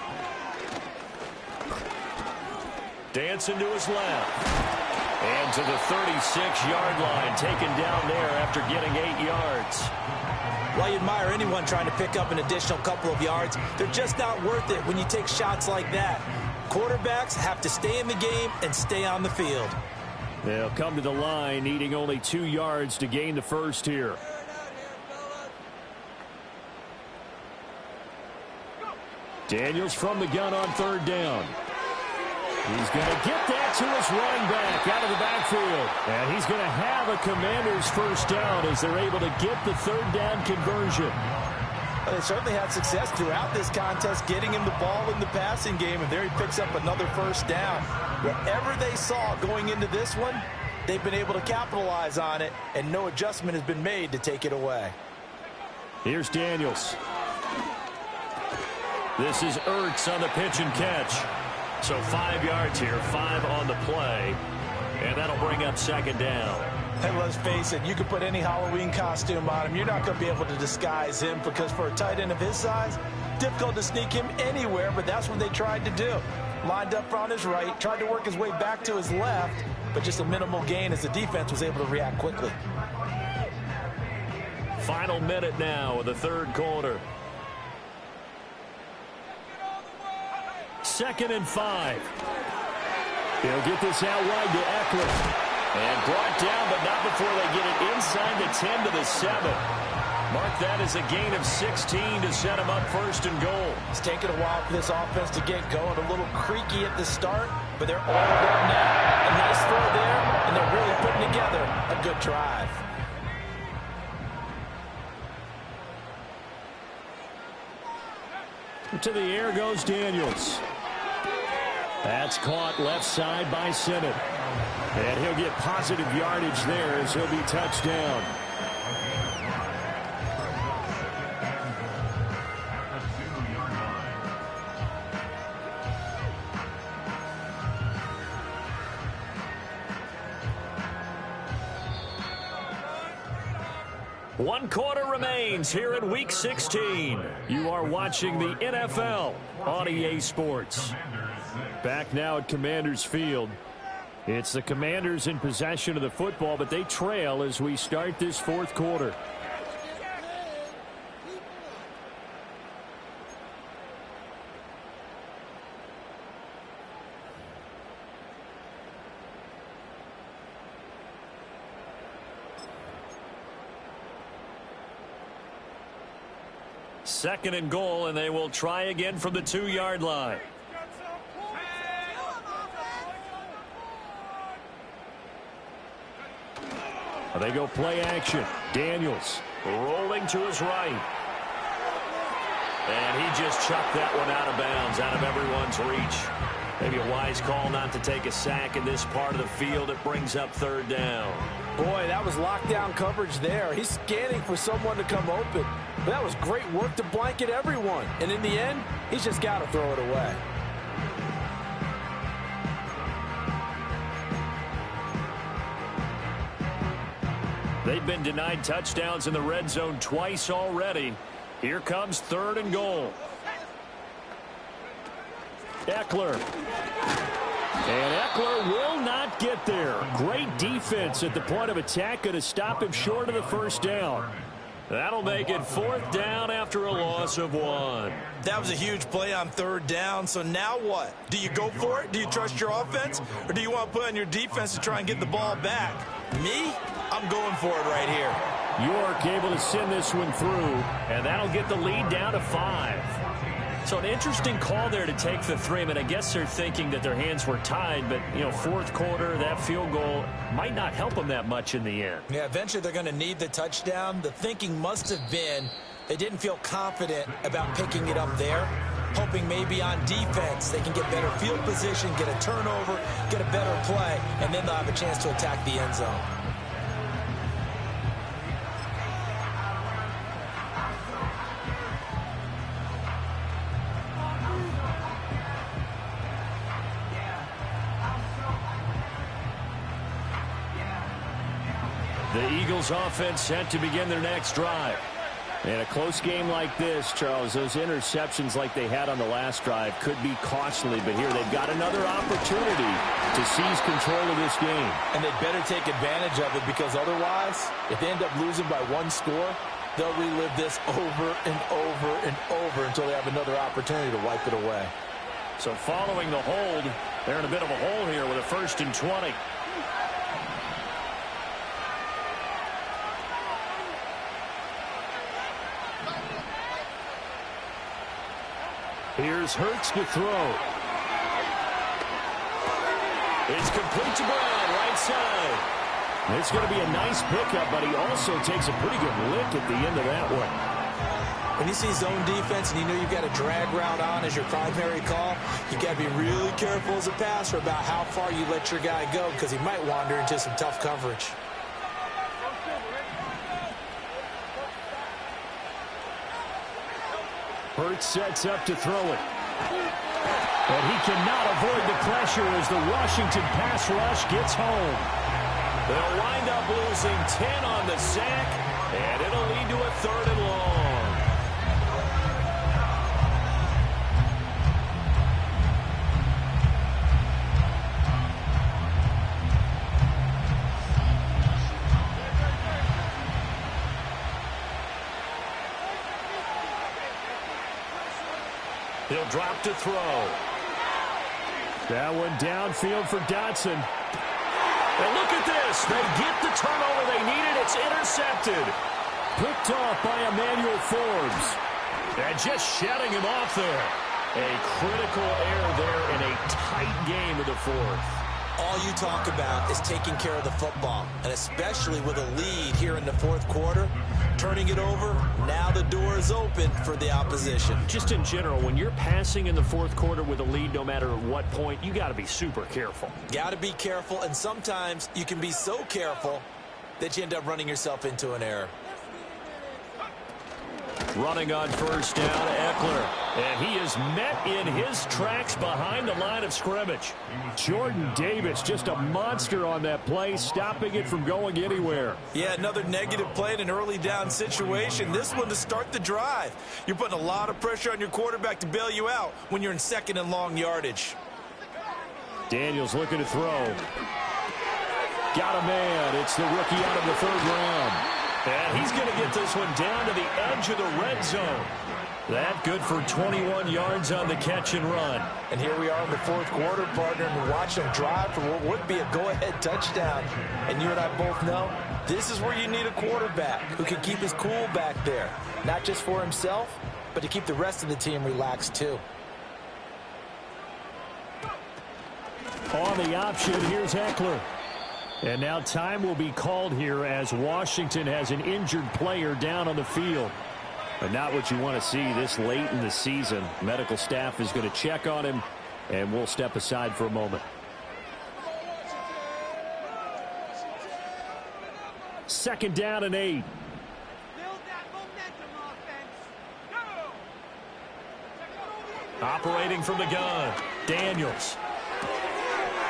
Dancing to his left. And to the 36-yard line, taken down there after getting 8 yards. While you admire anyone trying to pick up an additional couple of yards, they're just not worth it when you take shots like that. Quarterbacks have to stay in the game and stay on the field. They'll come to the line needing only 2 yards to gain the first here. Daniels from the gun on 3rd down. He's going to get that to his running back out of the backfield. And he's going to have a Commanders first down as they're able to get the 3rd down conversion. Well, they certainly had success throughout this contest getting him the ball in the passing game, and there he picks up another first down. Whatever they saw going into this one, they've been able to capitalize on it, and no adjustment has been made to take it away. Here's Daniels. This is Ertz on the pitch and catch. So 5 yards here, 5 on the play, and that'll bring up 2nd down. And let's face it, you can put any Halloween costume on him. You're not going to be able to disguise him because for a tight end of his size, difficult to sneak him anywhere, but that's what they tried to do. Lined up on his right, tried to work his way back to his left, but just a minimal gain as the defense was able to react quickly. Final minute now of the 3rd quarter. 2nd and 5. He'll get this out wide to Eckler. And brought down, but not before they get it inside the 10 to the 7. Mark that as a gain of 16 to set him up 1st and goal. It's taken a while for this offense to get going. A little creaky at the start, but they're all up now. A nice throw there, and they're really putting together a good drive. To the air goes Daniels. That's caught left side by Sinnott. And he'll get positive yardage there as he'll be touched down. One quarter remains here in Week 16. You are watching the NFL on EA Sports. Back now at Commanders Field. It's the Commanders in possession of the football, but they trail as we start this 4th quarter. 2nd and goal, and they will try again from the 2-yard line. They go play action. Daniels rolling to his right. And he just chucked that one out of bounds, out of everyone's reach. Maybe a wise call not to take a sack in this part of the field. It brings up 3rd down. Boy, that was lockdown coverage there. He's scanning for someone to come open. But that was great work to blanket everyone. And in the end, he's just got to throw it away. They've been denied touchdowns in the red zone twice already. Here comes 3rd and goal. Eckler. And Eckler will not get there. Great defense at the point of attack, going to stop him short of the 1st down. That'll make it 4th down after a loss of 1. That was a huge play on 3rd down, so now what? Do you go for it? Do you trust your offense? Or do you want to put on your defense to try and get the ball back? Me? I'm going for it right here. York able to send this one through, and that'll get the lead down to 5. So an interesting call there to take the 3. I mean, I guess they're thinking that their hands were tied, but, you know, 4th quarter, that field goal might not help them that much in the end. Yeah, eventually they're going to need the touchdown. The thinking must have been they didn't feel confident about picking it up there, hoping maybe on defense they can get better field position, get a turnover, get a better play, and then they'll have a chance to attack the end zone. The Eagles offense set to begin their next drive. In a close game like this, Charles, those interceptions like they had on the last drive could be costly, but here they've got another opportunity to seize control of this game. And they better take advantage of it, because otherwise, if they end up losing by 1 score, they'll relive this over and over and over until they have another opportunity to wipe it away. So following the hold, they're in a bit of a hole here with a 1st and 20. Here's Hurts to throw. It's complete to Brown, right side. It's going to be a nice pickup, but he also takes a pretty good lick at the end of that one. When you see zone defense and you know you've got a drag route on as your primary call, you got to be really careful as a passer about how far you let your guy go, because he might wander into some tough coverage. Hurts sets up to throw it. But he cannot avoid the pressure as the Washington pass rush gets home. They'll wind up losing 10 on the sack, and it'll lead to a 3rd and long. He'll drop to throw. That one downfield for Dotson. And look at this. They get the turnover they needed. It's intercepted. Picked off by Emmanuel Forbes. And just shutting him off there. A critical error there in a tight game of the 4th. All you talk about is taking care of the football, and especially with a lead here in the 4th quarter, turning it over, now the door is open for the opposition. Just in general, when you're passing in the 4th quarter with a lead, no matter at what point, you got to be super careful. Got to be careful, and sometimes you can be so careful that you end up running yourself into an error. Running on 1st down, Eckler. And he is met in his tracks behind the line of scrimmage. Jordan Davis, just a monster on that play, stopping it from going anywhere. Yeah, another negative play in an early down situation. This one to start the drive. You're putting a lot of pressure on your quarterback to bail you out when you're in 2nd and long yardage. Daniels looking to throw. Got a man. It's the rookie out of the 3rd round. And he's going to get this one down to the edge of the red zone. That good for 21 yards on the catch and run. And here we are in the 4th quarter, partner, and watch them drive for what would be a go-ahead touchdown. And you and I both know this is where you need a quarterback who can keep his cool back there, not just for himself, but to keep the rest of the team relaxed too. On the option, here's Eckler. And now time will be called here as Washington has an injured player down on the field. But not what you want to see this late in the season. Medical staff is going to check on him, and we'll step aside for a moment. Second down and 8. Operating from the gun, Daniels.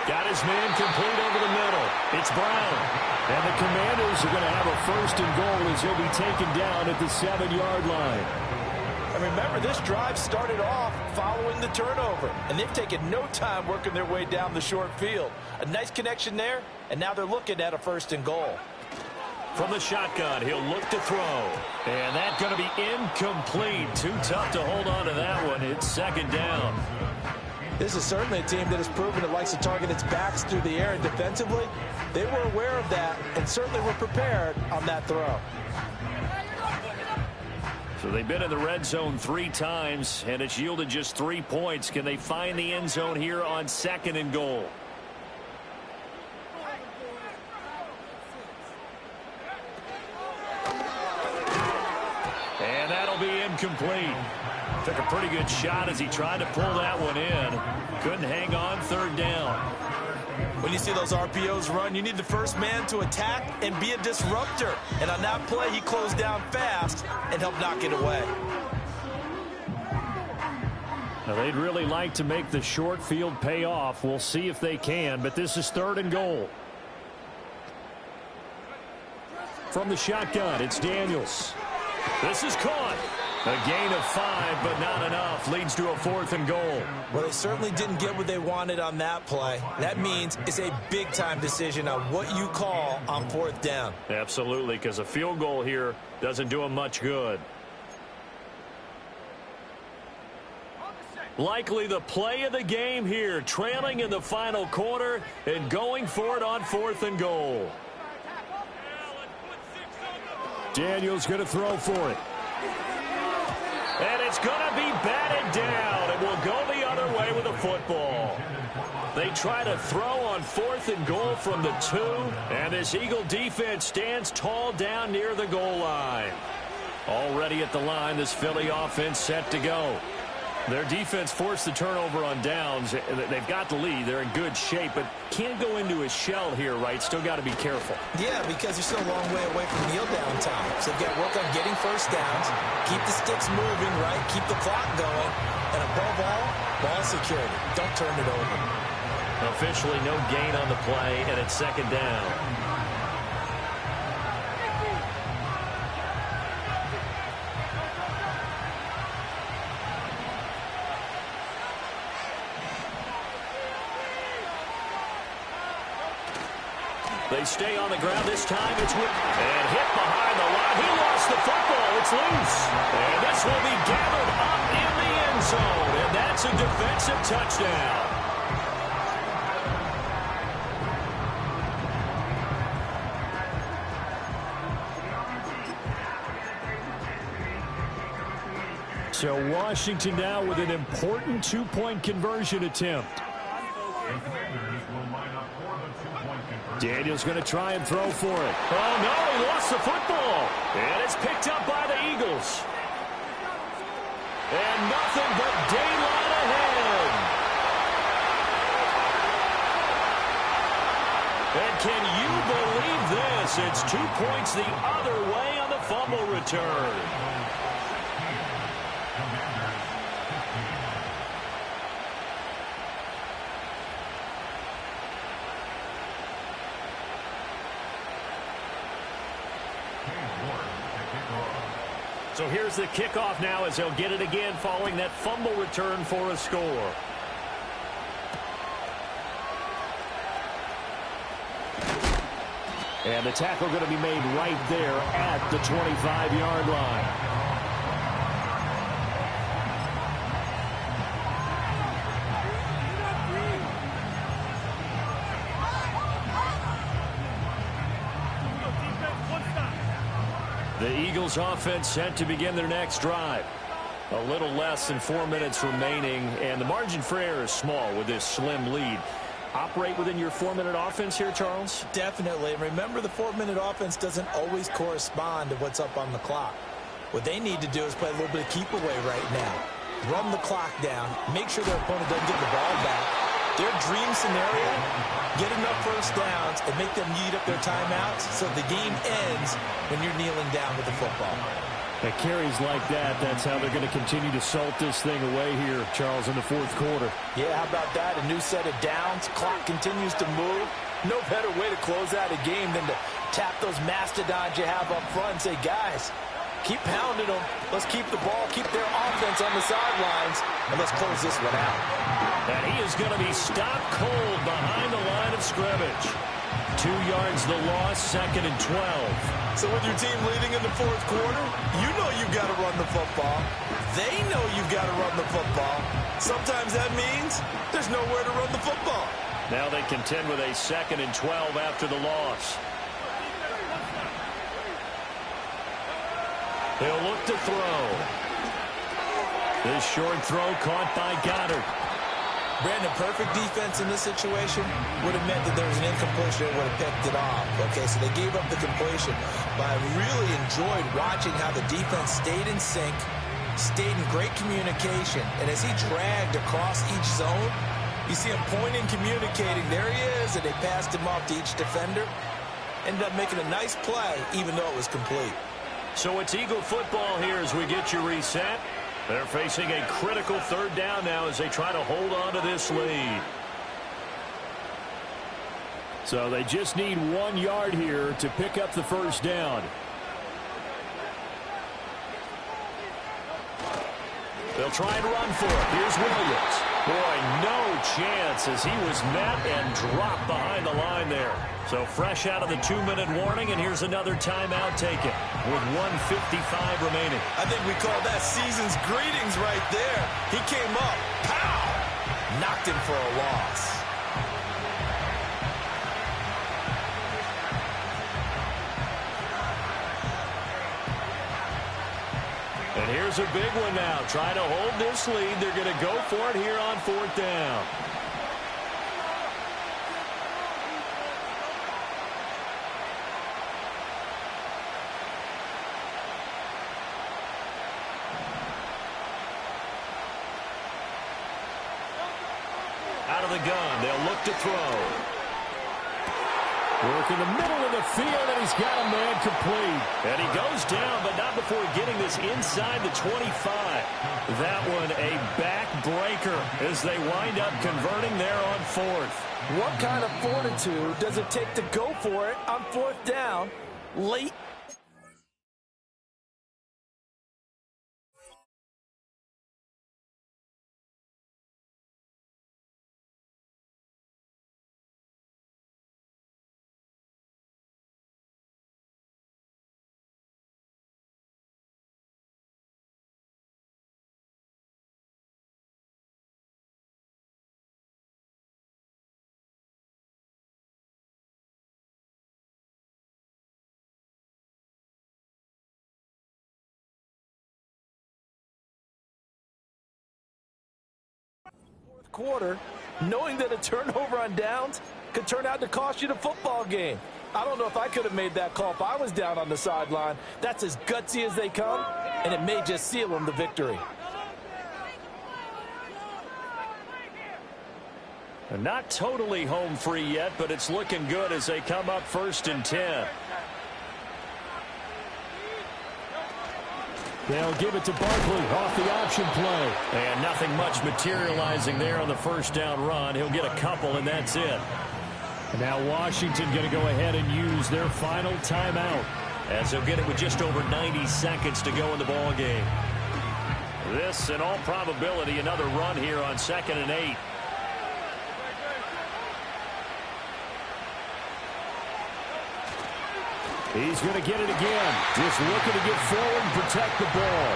Got his man complete over the middle. It's Brown. And the Commanders are going to have a first and goal as he'll be taken down at the 7-yard line. And remember, this drive started off following the turnover. And they've taken no time working their way down the short field. A nice connection there, and now they're looking at a first and goal. From the shotgun, he'll look to throw. And that's going to be incomplete. Too tough to hold on to that one. It's second down. This is certainly a team that has proven it likes to target its backs through the air, and defensively, they were aware of that and certainly were prepared on that throw. So they've been in the red zone 3 times, and it's yielded just 3 points. Can they find the end zone here on second and goal? And that'll be incomplete. Took a pretty good shot as he tried to pull that one in. Couldn't hang on, third down. When you see those RPOs run, you need the first man to attack and be a disruptor. And on that play, he closed down fast and helped knock it away. Now, they'd really like to make the short field pay off. We'll see if they can, but this is third and goal. From the shotgun, it's Daniels. This is caught. A gain of 5, but not enough. Leads to a fourth and goal. Well, they certainly didn't get what they wanted on that play. That means it's a big-time decision on what you call on fourth down. Absolutely, because a field goal here doesn't do them much good. Likely the play of the game here, trailing in the final quarter and going for it on fourth and goal. Daniels going to throw for it. And it's going to be batted down. It will go the other way with the football. They try to throw on fourth and goal from the 2. And this Eagle defense stands tall down near the goal line. Already at the line, this Philly offense set to go. Their defense forced the turnover on downs. They've got the lead. They're in good shape, but can't go into a shell here, right? Still got to be careful. Yeah, because you're still a long way away from kneel down time. So you've got to work on getting first downs, keep the sticks moving, right? Keep the clock going. And above all, ball security. Don't turn it over. Officially no gain on the play, and it's second down. They stay on the ground this time. It's with and hit behind the line. He lost the football. It's loose. And this will be gathered up in the end zone. And that's a defensive touchdown. So Washington now with an important 2-point conversion attempt. Daniels going to try and throw for it. Oh, no, he lost the football. And it's picked up by the Eagles. And nothing but daylight ahead. And can you believe this? It's 2 points the other way on the fumble return. So here's the kickoff now as they'll get it again following that fumble return for a score. And the tackle going to be made right there at the 25-yard line. The Eagles offense set to begin their next drive. A little less than 4 minutes remaining, and the margin for error is small with this slim lead. Operate within your 4-minute offense here, Charles? Definitely. And remember, the 4-minute offense doesn't always correspond to what's up on the clock. What they need to do is play a little bit of keep away right now. Run the clock down. Make sure their opponent doesn't get the ball back. Their dream scenario, get enough first downs and make them eat up their timeouts so the game ends when you're kneeling down with the football. At carries like that, that's how they're going to continue to salt this thing away here, Charles, in the fourth quarter. Yeah, how about that? A new set of downs. Clock continues to move. No better way to close out a game than to tap those mastodons you have up front and say, guys, keep pounding them. Let's keep the ball, keep their offense on the sidelines, and let's close this one out. And he is going to be stopped cold behind the line of scrimmage. 2 yards the loss, 2nd and 12. So with your team leading in the fourth quarter, you know you've got to run the football. They know you've got to run the football. Sometimes that means there's nowhere to run the football. Now they contend with a 2nd and 12 after the loss. He'll look to throw. This short throw caught by Goddard. Brandon, perfect defense in this situation would have meant that there was an incompletion and would have picked it off. Okay, so they gave up the completion. But I really enjoyed watching how the defense stayed in sync, stayed in great communication. And as he dragged across each zone, you see him pointing, communicating. There he is, and they passed him off to each defender. Ended up making a nice play, even though it was complete. So it's Eagle football here as we get you reset. They're facing a critical 3rd down now as they try to hold on to this lead. So they just need 1 yard here to pick up the first down. They'll try and run for it. Here's Williams. Boy, no chance as he was met and dropped behind the line there. So fresh out of the 2-minute warning, and here's another timeout taken with 1:55 remaining. I think we call that season's greetings right there. He came up, pow, knocked him for a loss. And here's a big one now. Trying to hold this lead. They're going to go for it here on 4th down. Out of the gun. They'll look to throw. Work in the middle of the field, and he's got a man complete. And he goes down, but not before getting this inside the 25. That one a backbreaker as they wind up converting there on 4th. What kind of fortitude does it take to go for it on 4th down late? Quarter, knowing that a turnover on downs could turn out to cost you the football game. I don't know if I could have made that call if I was down on the sideline. That's as gutsy as they come, and it may just seal them the victory. Not totally home free yet, but it's looking good as they come up 1st and 10. They'll give it to Barkley off the option play. And nothing much materializing there on the 1st down run. He'll get a couple, and that's it. And now Washington going to go ahead and use their final timeout, as they'll get it with just over 90 seconds to go in the ball game. This, in all probability, another run here on 2nd and 8. He's going to get it again. Just looking to get forward and protect the ball.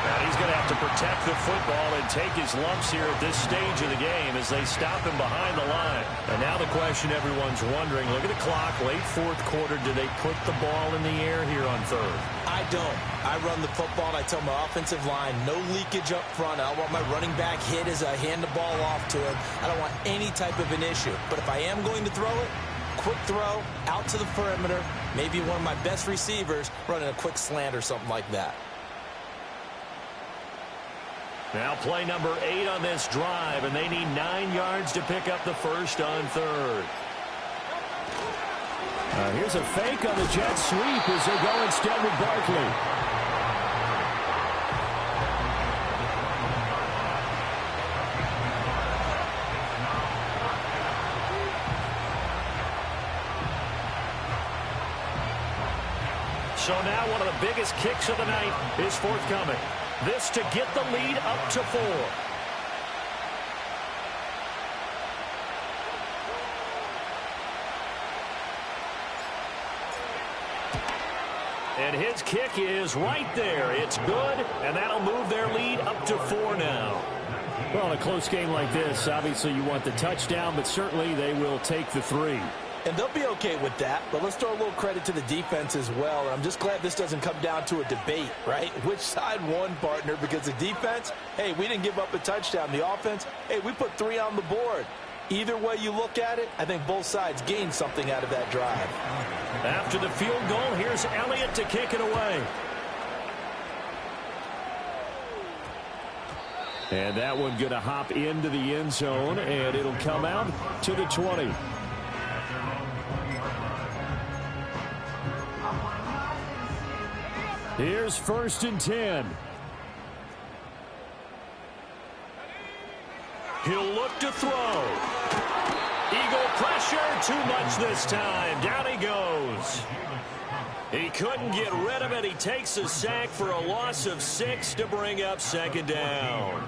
And he's going to have to protect the football and take his lumps here at this stage of the game as they stop him behind the line. And now the question everyone's wondering, look at the clock, late 4th quarter, do they put the ball in the air here on 3rd? I don't. I run the football, and I tell my offensive line, no leakage up front. I don't want my running back hit as I hand the ball off to him. I don't want any type of an issue. But if I am going to throw it, quick throw, out to the perimeter, maybe one of my best receivers running a quick slant or something like that. Now play number 8 on this drive, and they need 9 yards to pick up the first on 3rd. Here's a fake on the jet sweep as they go instead with Barkley. So now one of the biggest kicks of the night is forthcoming. This to get the lead up to 4. And his kick is right there. It's good, and that'll move their lead up to 4 now. Well, in a close game like this, obviously you want the touchdown, but certainly they will take the 3. And they'll be okay with that, but let's throw a little credit to the defense as well. And I'm just glad this doesn't come down to a debate, right? Which side won, partner? Because the defense, hey, we didn't give up a touchdown. The offense, hey, we put 3 on the board. Either way you look at it, I think both sides gained something out of that drive. After the field goal, here's Elliott to kick it away. And that one going to hop into the end zone, and it'll come out to the 20. Here's 1st and 10. He'll look to throw. Eagle pressure, too much this time. Down he goes. He couldn't get rid of it. He takes a sack for a loss of 6 to bring up 2nd down.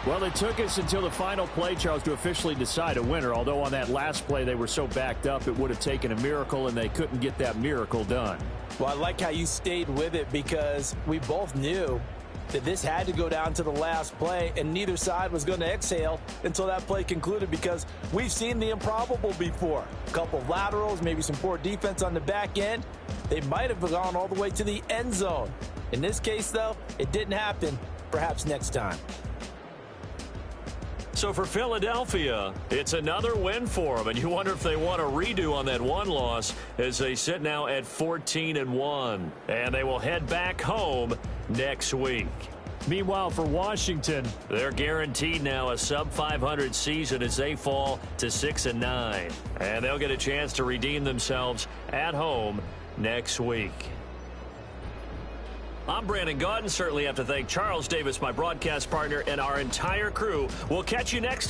Well, it took us until the final play, Charles, to officially decide a winner, although on that last play they were so backed up it would have taken a miracle, and they couldn't get that miracle done. Well, I like how you stayed with it because we both knew that this had to go down to the last play, and neither side was going to exhale until that play concluded because we've seen the improbable before. A couple of laterals, maybe some poor defense on the back end. They might have gone all the way to the end zone. In this case, though, it didn't happen. Perhaps next time. So for Philadelphia, it's another win for them, and you wonder if they want a redo on that one loss as they sit now at 14-1, and they will head back home next week. Meanwhile, for Washington, they're guaranteed now a sub-500 season as they fall to 6-9, and they'll get a chance to redeem themselves at home next week. I'm Brandon Gaudin. Certainly have to thank Charles Davis, my broadcast partner, and our entire crew. We'll catch you next